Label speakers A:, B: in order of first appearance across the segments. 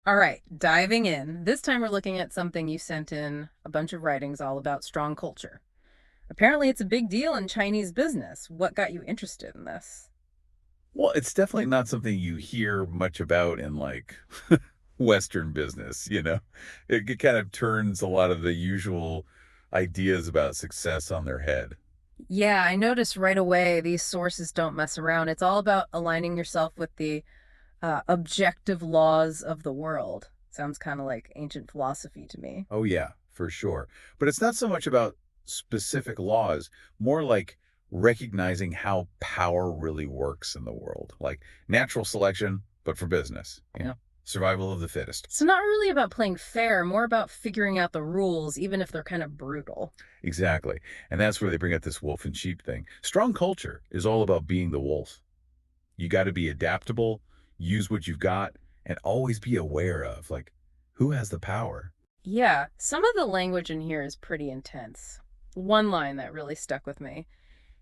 A: All right, diving in. This time we're looking at something you sent in a bunch of writings all about strong culture. Apparently, it's a big deal in Chinese business. What got you interested in this?
B: Well, it's definitely not something you hear much about in like Western business, you know? It kind of turns a lot of the usual ideas about success on their head.
A: Yeah, I noticed right away these sources don't mess around. It's all about aligning yourself with the objective laws of the world. Sounds kind of like ancient philosophy to me.
B: Oh, yeah, for sure. But it's not so much about specific laws, more like recognizing how power really works in the world, like natural selection, but for business, survival of the fittest.
A: It's not really about playing fair, more about figuring out the rules, even if they're kind of brutal.
B: Exactly. And that's where they bring up this wolf and sheep thing. Strong culture is all about being the wolf. You got to be adaptable, use what you've got, and always be aware of like who has the power.
A: Yeah, some of the language in here is pretty intense. One line that really stuck with me.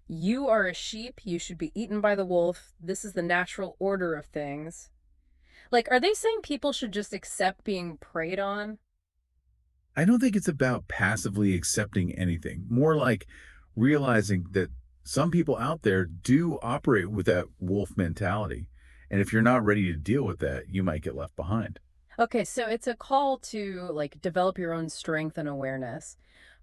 A: You are a sheep, you should be eaten by the wolf. This is the natural order of things. Like, are they saying people should just accept being preyed on?
B: I don't think it's about passively accepting anything, more like realizing that some people out there do operate with that wolf mentality. And if you're not ready to deal with that, you might get left behind.
A: Okay, so it's a call to like develop your own strength and awareness.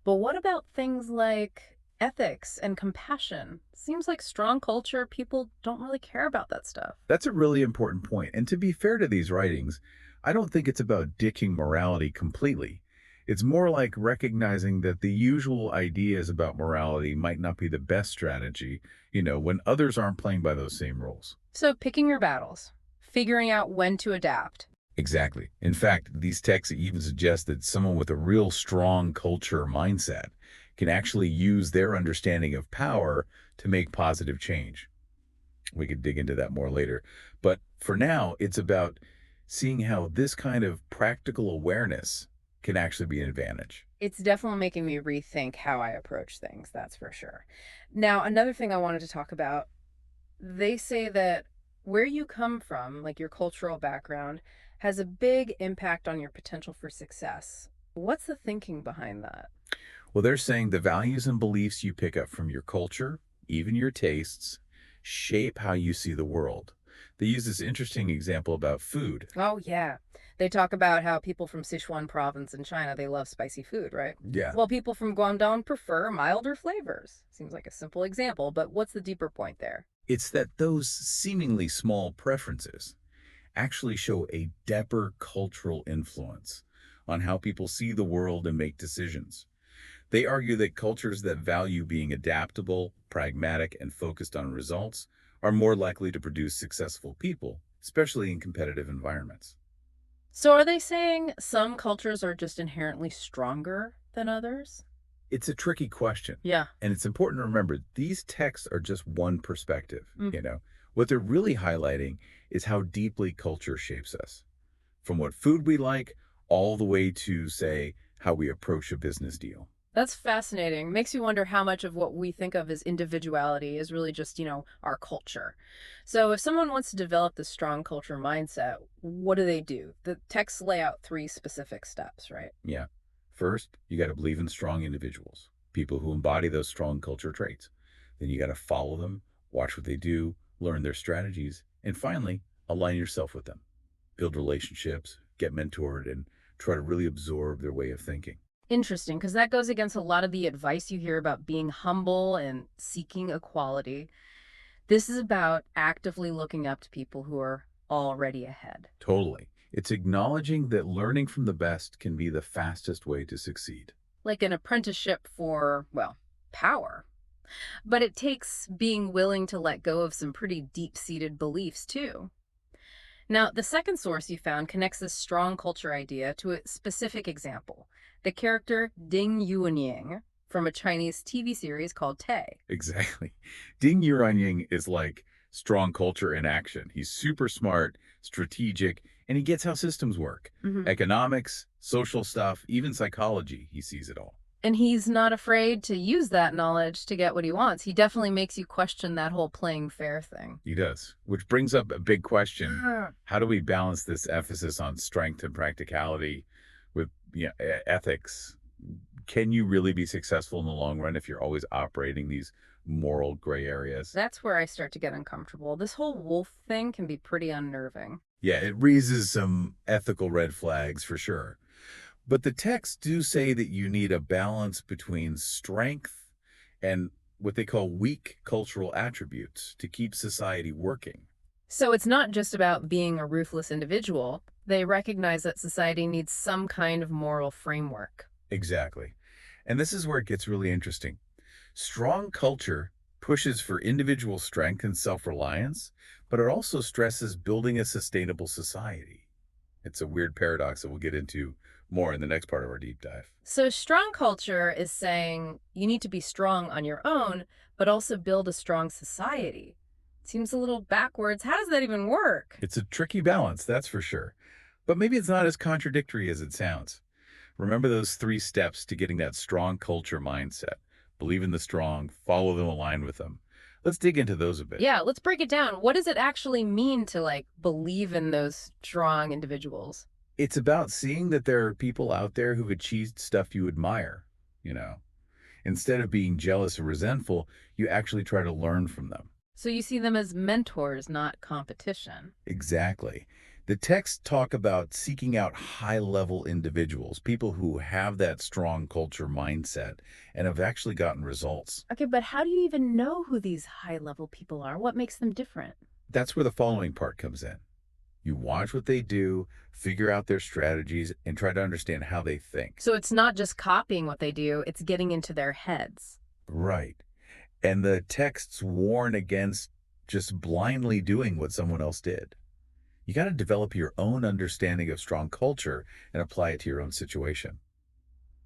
A: But what about things like ethics and compassion? Seems like strong culture, people don't really care about that stuff.
B: That's a really important point. And to be fair to these writings, I don't think it's about ditching morality completely. It's more like recognizing that the usual ideas about morality might not be the best strategy, when others aren't playing by those same rules.
A: So picking your battles, figuring out when to adapt.
B: Exactly. In fact, these texts even suggest that someone with a real strong culture mindset can actually use their understanding of power to make positive change. We could dig into that more later. But for now, it's about seeing how this kind of practical awareness can actually be an advantage.
A: It's definitely making me rethink how I approach things, that's for sure. Now, another thing I wanted to talk about, they say that where you come from, like your cultural background, has a big impact on your potential for success. What's the thinking behind that?
B: Well, they're saying the values and beliefs you pick up from your culture, even your tastes, shape how you see the world. They use this interesting example about food.
A: Oh, yeah. They talk about how people from Sichuan province in China, they love spicy food, right?
B: Yeah.
A: While people from Guangdong prefer milder flavors. Seems like a simple example, but what's the deeper point there?
B: It's that those seemingly small preferences actually show a deeper cultural influence on how people see the world and make decisions. They argue that cultures that value being adaptable, pragmatic, and focused on results are more likely to produce successful people, especially in competitive environments.
A: So are they saying some cultures are just inherently stronger than others?
B: It's a tricky question,
A: Yeah.
B: and it's important to remember these texts are just one
A: Mm.
B: perspective. What they're really highlighting is how deeply culture shapes us, from what food we like all the way to, say, how we approach a business deal.
A: That's fascinating. Makes you wonder how much of what we think of as individuality is really just, our culture. So if someone wants to develop this strong culture mindset, what do they do? The texts lay out three specific steps, right?
B: Yeah. First, you got to believe in strong individuals, people who embody those strong culture traits. Then you got to follow them, watch what they do, learn their strategies, and finally, align yourself with them. Build relationships, get mentored, and try to really absorb their way of thinking.
A: Interesting, because that goes against a lot of the advice you hear about being humble and seeking equality. This is about actively looking up to people who are already ahead.
B: Totally. It's acknowledging that learning from the best can be the fastest way to succeed.
A: Like an apprenticeship for, well, power. But it takes being willing to let go of some pretty deep seated beliefs, too. Now, the second source you found connects this strong culture idea to a specific example, the character Ding Yuanying from a Chinese TV series called Tay.
B: Exactly. Ding Yuanying is like strong culture in action. He's super smart, strategic, and he gets how systems work.
A: Mhm.
B: Economics, social stuff, even psychology, he sees it all.
A: And he's not afraid to use that knowledge to get what he wants. He definitely makes you question that whole playing fair thing.
B: He does, which brings up a big question.
A: Mm.
B: How do we balance this emphasis on strength and practicality with ethics? Can you really be successful in the long run if you're always operating these moral gray areas?
A: That's where I start to get uncomfortable. This whole wolf thing can be pretty unnerving.
B: Yeah, it raises some ethical red flags for sure. But the texts do say that you need a balance between strength and what they call weak cultural attributes to keep society working.
A: So it's not just about being a ruthless individual. They recognize that society needs some kind of moral framework.
B: Exactly. And this is where it gets really interesting. Strong culture pushes for individual strength and self-reliance, but it also stresses building a sustainable society. It's a weird paradox that we'll get into more in the next part of our deep dive.
A: So strong culture is saying you need to be strong on your own, but also build a strong society. Seems a little backwards. How does that even work?
B: It's a tricky balance, that's for sure. But maybe it's not as contradictory as it sounds. Remember those 3 steps to getting that strong culture mindset. Believe in the strong, follow them, align with them. Let's dig into those a bit.
A: Yeah, let's break it down. What does it actually mean to believe in those strong individuals?
B: It's about seeing that there are people out there who've achieved stuff you admire, you know. Instead of being jealous or resentful, you actually try to learn from them.
A: So you see them as mentors, not competition.
B: Exactly. The texts talk about seeking out high-level individuals, people who have that strong culture mindset and have actually gotten results.
A: Okay, but how do you even know who these high level people are? What makes them different?
B: That's where the following part comes in. You watch what they do, figure out their strategies, and try to understand how they think.
A: So it's not just copying what they do, it's getting into their heads.
B: Right. And the texts warn against just blindly doing what someone else did. You got to develop your own understanding of strong culture and apply it to your own situation.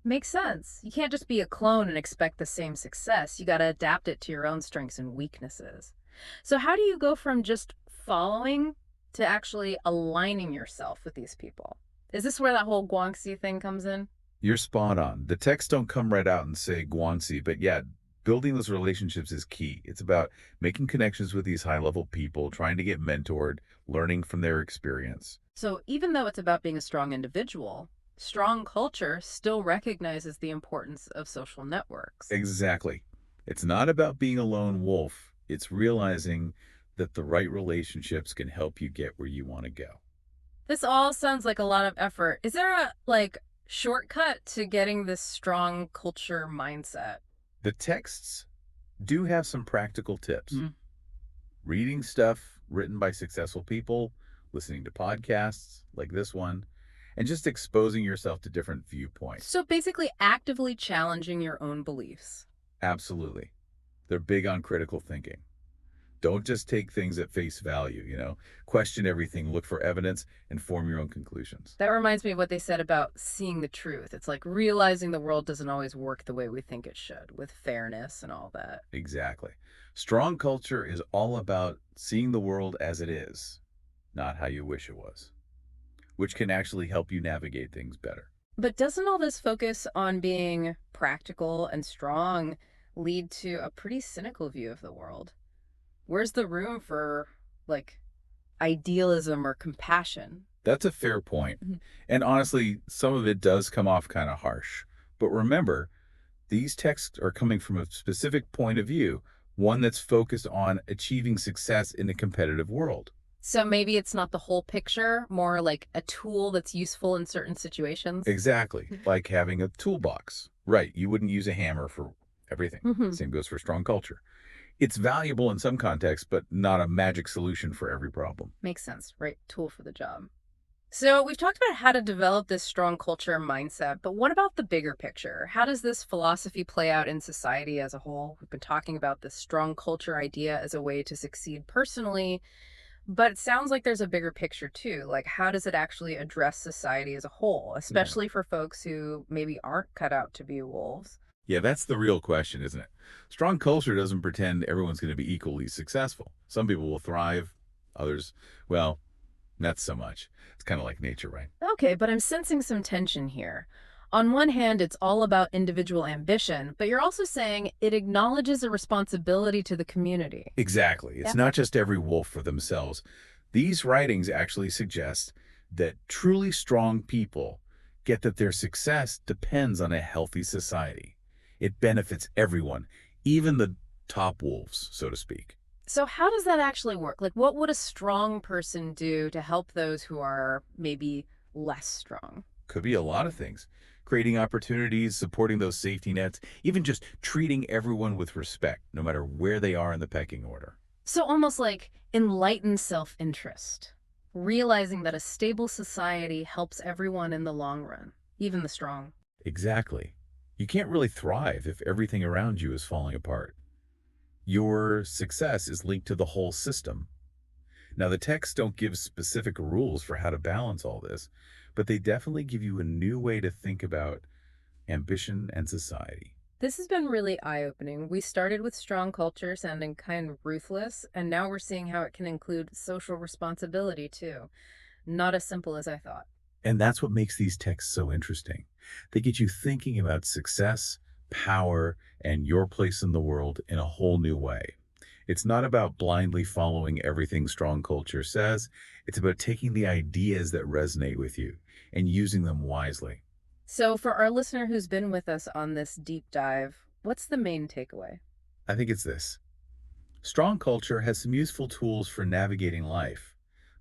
A: Makes sense. You can't just be a clone and expect the same success. You got to adapt it to your own strengths and weaknesses. So, how do you go from just following to actually aligning yourself with these people? Is this where that whole Guangxi thing comes in?
B: You're spot on. The texts don't come right out and say Guanxi, but yeah, building those relationships is key. It's about making connections with these high-level people, trying to get mentored, learning from their experience.
A: So, even though it's about being a strong individual, strong culture still recognizes the importance of social networks.
B: Exactly. It's not about being a lone wolf. It's realizing that the right relationships can help you get where you want to go.
A: This all sounds like a lot of effort. Is there a shortcut to getting this strong culture mindset?
B: The texts do have some practical tips.
A: Mm.
B: Reading stuff written by successful people, listening to podcasts like this one, and just exposing yourself to different viewpoints.
A: So basically, actively challenging your own beliefs.
B: Absolutely. They're big on critical thinking. Don't just take things at face value, Question everything, look for evidence, and form your own conclusions.
A: That reminds me of what they said about seeing the truth. It's like realizing the world doesn't always work the way we think it should, with fairness and all that.
B: Exactly. Strong culture is all about seeing the world as it is, not how you wish it was, which can actually help you navigate things better.
A: But doesn't all this focus on being practical and strong lead to a pretty cynical view of the world? Where's the room for, idealism or compassion?
B: That's a fair point.
A: Mhm.
B: And honestly, some of it does come off kind of harsh. But remember, these texts are coming from a specific point of view, one that's focused on achieving success in a competitive world.
A: So maybe it's not the whole picture, more like a tool that's useful in certain situations.
B: Exactly. Like having a toolbox. Right. You wouldn't use a hammer for everything.
A: Hmm.
B: Same goes for strong culture. It's valuable in some contexts, but not a magic solution for every problem.
A: Makes sense, right? Tool for the job. So we've talked about how to develop this strong culture and mindset, but what about the bigger picture? How does this philosophy play out in society as a whole? We've been talking about this strong culture idea as a way to succeed personally, but it sounds like there's a bigger picture too. Like, how does it actually address society as a whole,
B: Yeah.
A: especially for folks who maybe aren't cut out to be wolves?
B: Yeah, that's the real question, isn't it? Strong culture doesn't pretend everyone's going to be equally successful. Some people will thrive, others, well, not so much. It's kind of like nature, right?
A: Okay, but I'm sensing some tension here. On one hand, it's all about individual ambition, but you're also saying it acknowledges a responsibility to the community.
B: Exactly. It's
A: Yeah.
B: not just every wolf for themselves. These writings actually suggest that truly strong people get that their success depends on a healthy society. It benefits everyone, even the top wolves, so to speak.
A: So, how does that actually work? Like, what would a strong person do to help those who are maybe less strong?
B: Could be a lot of things. Creating opportunities, supporting those safety nets, even just treating everyone with respect, no matter where they are in the pecking order.
A: So, almost like enlightened self interest, realizing that a stable society helps everyone in the long run, even the strong.
B: Exactly. You can't really thrive if everything around you is falling apart. Your success is linked to the whole system. Now, the texts don't give specific rules for how to balance all this, but they definitely give you a new way to think about ambition and society.
A: This has been really eye opening. We started with strong culture sounding kind of ruthless, and now we're seeing how it can include social responsibility too. Not as simple as I thought.
B: And that's what makes these texts so interesting. They get you thinking about success, power, and your place in the world in a whole new way. It's not about blindly following everything strong culture says. It's about taking the ideas that resonate with you and using them wisely.
A: So, for our listener who's been with us on this deep dive, what's the main takeaway?
B: I think it's this. Strong culture has some useful tools for navigating life,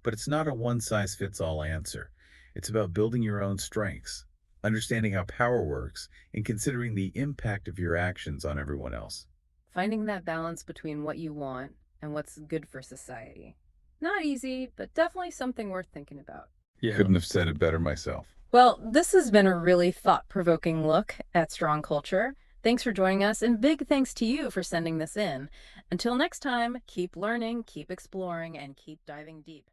B: but it's not a one-size-fits-all answer. It's about building your own strengths, understanding how power works, and considering the impact of your actions on everyone else.
A: Finding that balance between what you want and what's good for society. Not easy, but definitely something worth thinking about.
B: Yeah. Couldn't have said it better myself.
A: Well, this has been a really thought provoking look at strong culture. Thanks for joining us, and big thanks to you for sending this in. Until next time, keep learning, keep exploring, and keep diving deep.